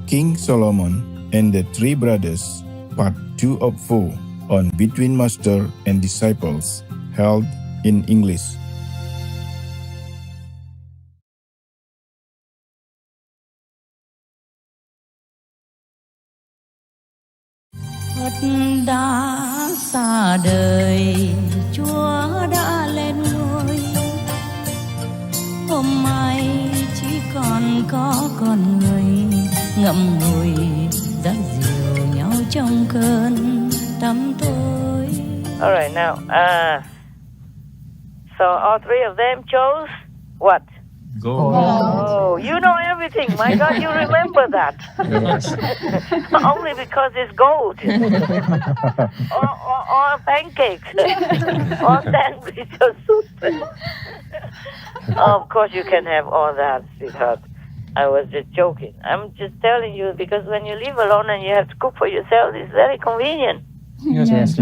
King Solomon and the Three Brothers, Part 2 of 4, on Between Master and Disciples, held in English. Phật đã xa đời, Chúa đã lên ngôi. Hôm mai chỉ còn có con người ngậm ngùi dắt dìu nhau trong cơn tăm tối. All right, now, so all three of them chose what? Gold. Oh, you know everything. My God, you remember that. Only because it's gold. or pancakes. or sandwich or soup. Of course you can have all that, sweetheart. I was just joking. I'm just telling you because when you live alone and you have to cook for yourself, it's very convenient. Yes.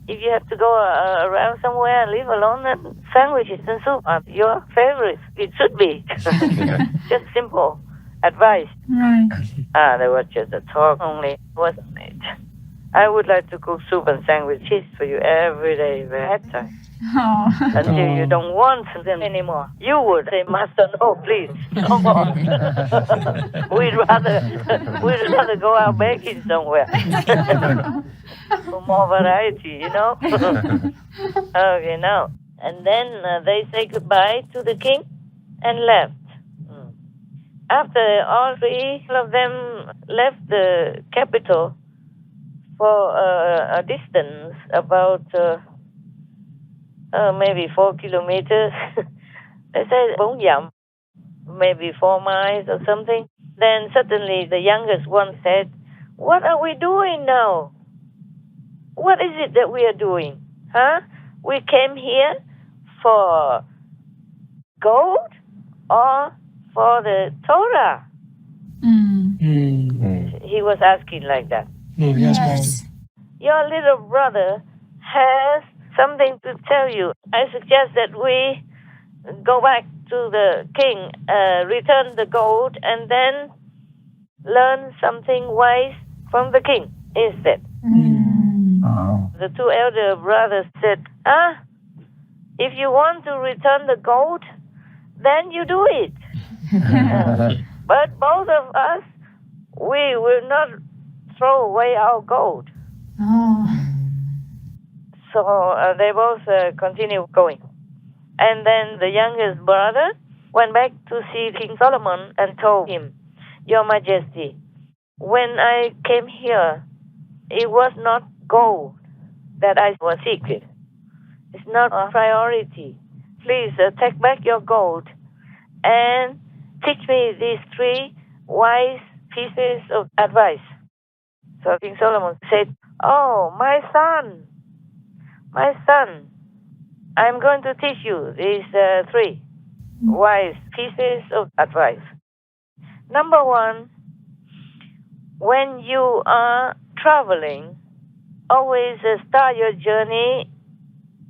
If you have to go around somewhere and live alone, then sandwiches and soup are your favorite. It should be. Just simple advice. Right. There was just a talk only, wasn't it? I would like to cook soup and sandwiches for you every day if I had time. Oh. Until you don't want them anymore. You would say, Master, no, please, no more. we'd rather go out baking somewhere. For more variety, you know? Okay, now. And then they say goodbye to the king and left. After all three of them left the capital for a distance about maybe 4 kilometers, they say 4 dặm, maybe 4 miles or something. Then suddenly the youngest one said, "What are we doing now? What is it that we are doing? Huh? We came here for gold or for the Torah?" He was asking like that. Yes. Your little brother has something to tell you. I suggest that we go back to the king, return the gold, and then learn something wise from the king instead. The two elder brothers said, if you want to return the gold, then you do it. But both of us, we will not throw away our gold. So they both continue going. And then the youngest brother went back to see King Solomon and told him, "Your Majesty, when I came here, it was not gold that I was seeking. It's not a priority. Please take back your gold and teach me these 3 wise pieces of advice." So King Solomon said, "Oh, my son, I'm going to teach you these 3 wise pieces of advice. Number 1, when you are traveling, always start your journey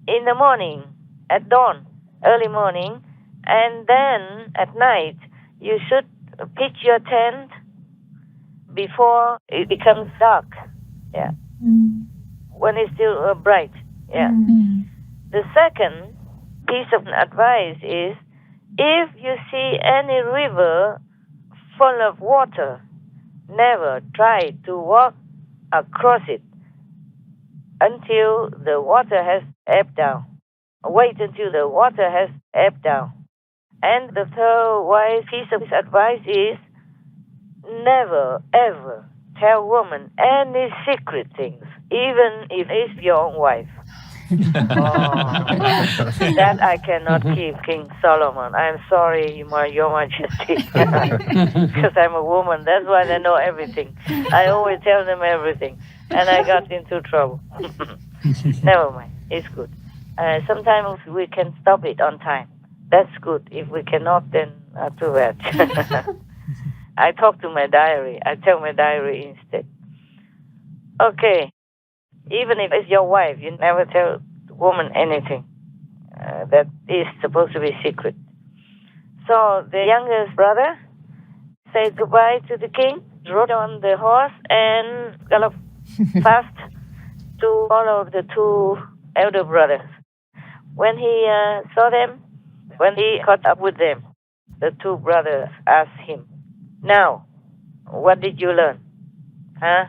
in the morning, at dawn, early morning, and then at night you should pitch your tent before it becomes dark. Yeah. When it's still bright. Yeah. The second piece of advice is, if you see any river full of water, never try to walk across it until the water has ebbed down. Wait until the water has ebbed down. And the third wise piece of advice is, never, ever tell woman any secret things, even if it's your own wife." That I cannot keep, King Solomon. I'm sorry, Your Majesty. Because I'm a woman. That's why they know everything. I always tell them everything. And I got into trouble. Never mind. It's good. Sometimes we can stop it on time. That's good. If we cannot, then too bad. I talk to my diary. I tell my diary instead. Okay. Even if it's your wife, you never tell the woman anything that is supposed to be secret. So the youngest brother said goodbye to the king, rode on the horse, and galloped fast to follow the two elder brothers. When he saw them, when he caught up with them, the two brothers asked him, "Now, what did you learn?" Huh?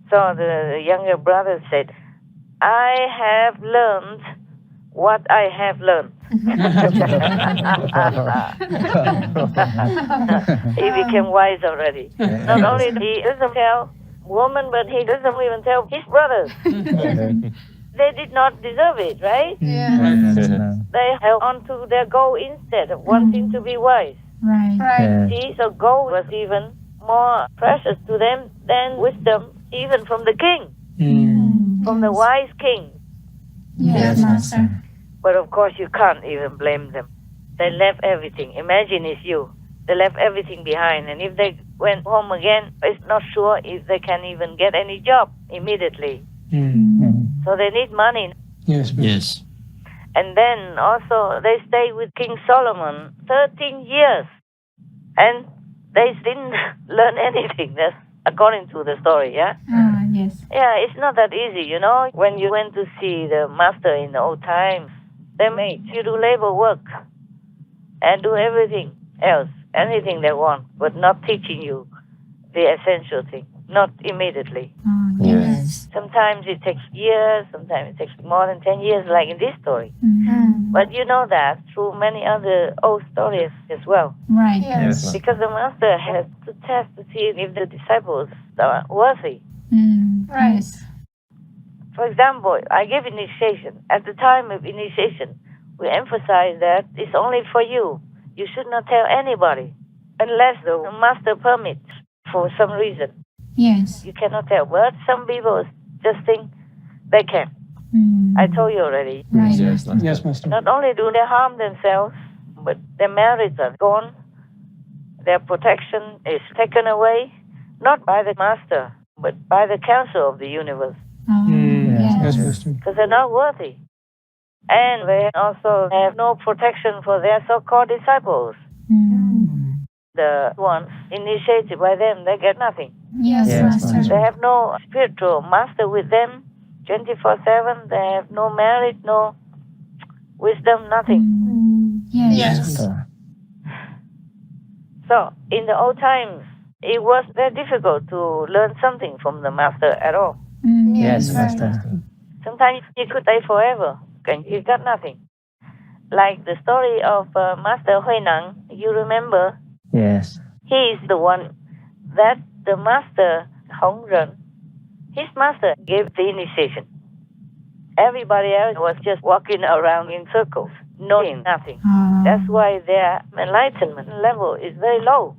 So the younger brother said, "I have learned what I have learned." He became wise already. Not only he doesn't tell woman, but he doesn't even tell his brothers. They did not deserve it, right? They held on to their goal instead of wanting to be wise. Right. See, so gold was even more precious to them than wisdom, even from the king, from the wise king. Yes, Master. But of course, you can't even blame them. They left everything. Imagine it's you. They left everything behind, and if they went home again, it's not sure if they can even get any job immediately. So they need money. Yes. And then also they stayed with King Solomon 13 years, and they didn't learn anything. That's according to the story, yeah? Yes. Yeah, it's not that easy, you know. When you went to see the master in the old times, they made you do labor work and do everything else, anything they want, but not teaching you the essential thing, not immediately. Yes. Sometimes it takes years, sometimes it takes more than 10 years, like in this story. But you know that through many other old stories as well. Right. Yes. Because the master has to test to see if the disciples are worthy. Right. For example, I give initiation. At the time of initiation, we emphasize that it's only for you. You should not tell anybody unless the master permits for some reason. Yes. You cannot tell. But some people just think they can. I told you already. Right. Yes, Master. Not only do they harm themselves, but their marriages are gone. Their protection is taken away, not by the master, but by the council of the universe, Yes, Master. because they're not worthy. And they also have no protection for their so-called disciples. The ones initiated by them, they get nothing. Yes, Master. They have no spiritual master with them 24/7. They have no merit, no wisdom, nothing. Yes. So in the old times, it was very difficult to learn something from the master at all. Yes, Master. Sometimes he could stay forever and he got nothing. Like the story of Master Huineng, you remember? Yes. He is the one that the master Hongren, his master gave the initiation. Everybody else was just walking around in circles, knowing nothing. That's why their enlightenment level is very low.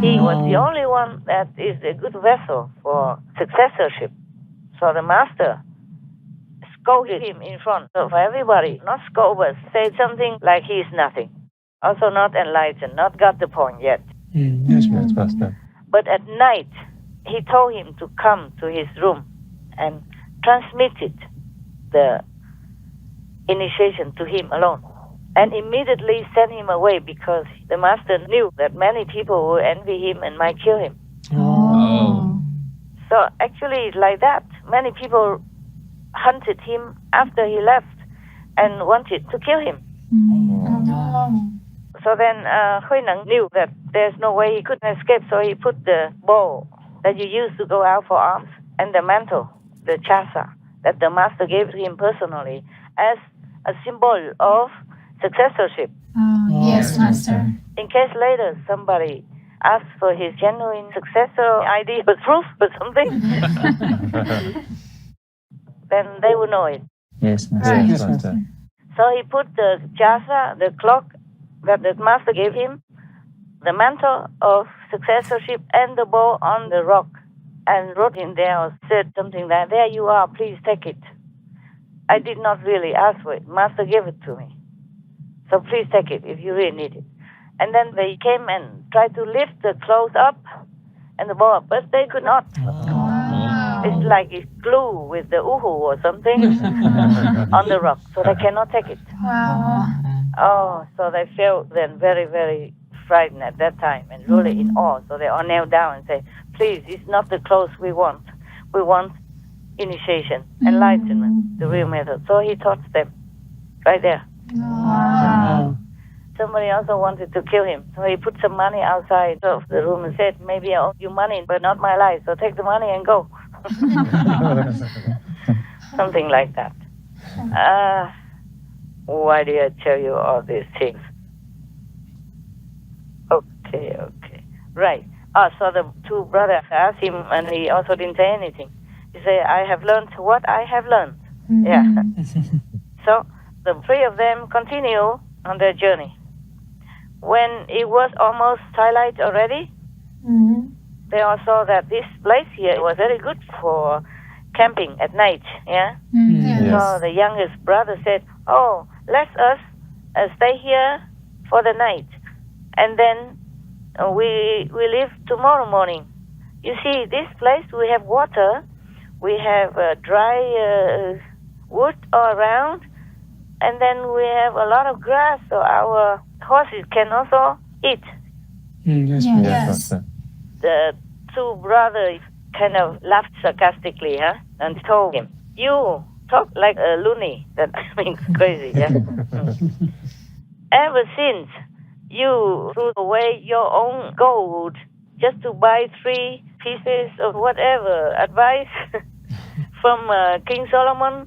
He was the only one that is a good vessel for successorship. So the master scolded him in front of everybody. Not scold, but say something like he is nothing. Also not enlightened, not got the point yet. Yes, Master. But at night, he told him to come to his room and transmitted the initiation to him alone. And immediately sent him away because the master knew that many people will envy him and might kill him. So actually, like that, many people hunted him after he left and wanted to kill him. So then Huineng knew that there's no way he could escape, so he put the bow that you use to go out for arms and the mantle, the chasa, that the master gave to him personally as a symbol of successorship. Yes, Master. In case later somebody asks for his genuine successor ID or proof or something, then they will know it. Yes, Right. Master. So he put the chasa, the clock that the master gave him, the mantle of successorship, and the bow on the rock, and wrote in there or said something like, "There you are, please take it. I did not really ask for it. Master gave it to me. So please take it if you really need it." And then they came and tried to lift the clothes up and the bow up, but they could not. It's like it's glue with the uhu or something on the rock, so they cannot take it. Wow. Oh, so they felt then very, very frightened at that time and really in awe. So they all knelt down and say, please, it's not the clothes we want. We want initiation, enlightenment, the real method. So he taught them right there. Wow. Somebody also wanted to kill him. So he put some money outside of the room and said, maybe I owe you money, but not my life. So take the money and go. Something like that. Why do I tell you all these things? Okay. Right. So the two brothers asked him, and he also didn't say anything. He said, I have learned what I have learned. Yeah. So the three of them continue on their journey. When it was almost twilight already, they all saw that this place here was very good for camping at night. Yeah. So the youngest brother said, "Oh, let us stay here for the night, and then we leave tomorrow morning. You see, this place we have water, we have dry wood all around, and then we have a lot of grass, so our horses can also eat." Yes, Yes. Master. The two brothers kind of laughed sarcastically, and told him, "You talk like a loony." That means crazy, yeah. Ever since you threw away your own gold just to buy 3 pieces of whatever advice from King Solomon,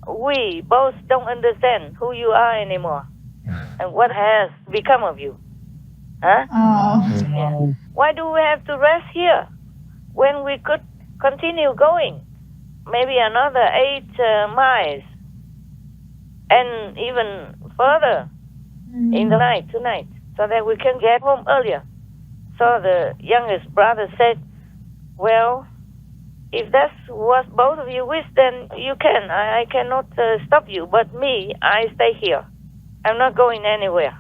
we both don't understand who you are anymore and what has become of you. Huh? Yeah. Why do we have to rest here when we could continue going maybe another 8 miles and even further in the night tonight so that we can get home earlier? So the youngest brother said, "Well, if that's what both of you wish, then you can. I cannot stop you. But me, I stay here. I'm not going anywhere."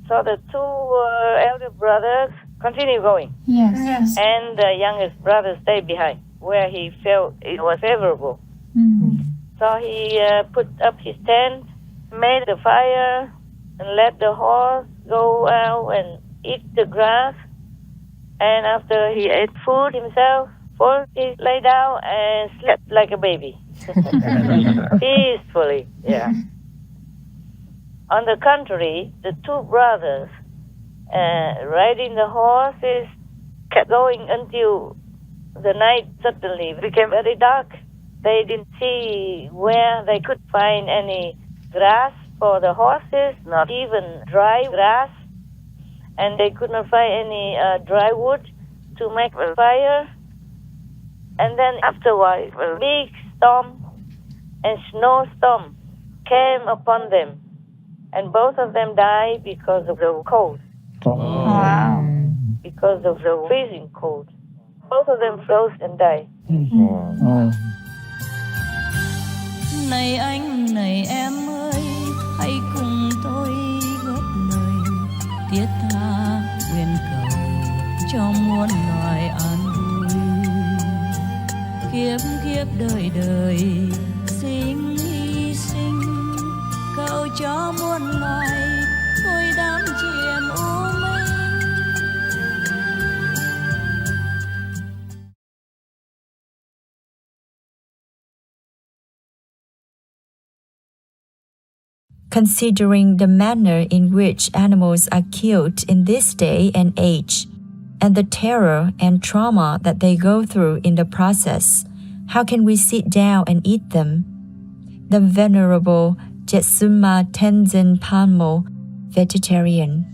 So the 2 elder brothers continue going. Yes. And the youngest brother stayed behind where he felt it was favorable. So he put up his tent, made the fire, and let the horse go out and eat the grass. And after he ate food himself, he lay down and slept like a baby. Peacefully, yeah. On the contrary, the 2 brothers riding the horses kept going until the night suddenly became very dark. They didn't see where they could find any grass for the horses, not even dry grass, and they could not find any dry wood to make a fire. And then afterwards, a big storm and snowstorm came upon them, and both of them died because of the cold, Wow. because of the freezing cold. Both of them froze and died. Này anh, này em ơi, hãy cùng tôi góp lời thiết tha nguyện cầu cho muôn loài an vui. Kiếp kiếp đời đời sinh hy sinh, cầu cho muôn loài thôi đám chìm u minh. Considering the manner in which animals are killed in this day and age, and the terror and trauma that they go through in the process, how can we sit down and eat them? The Venerable Jetsuma Tenzin Palmo, vegetarian.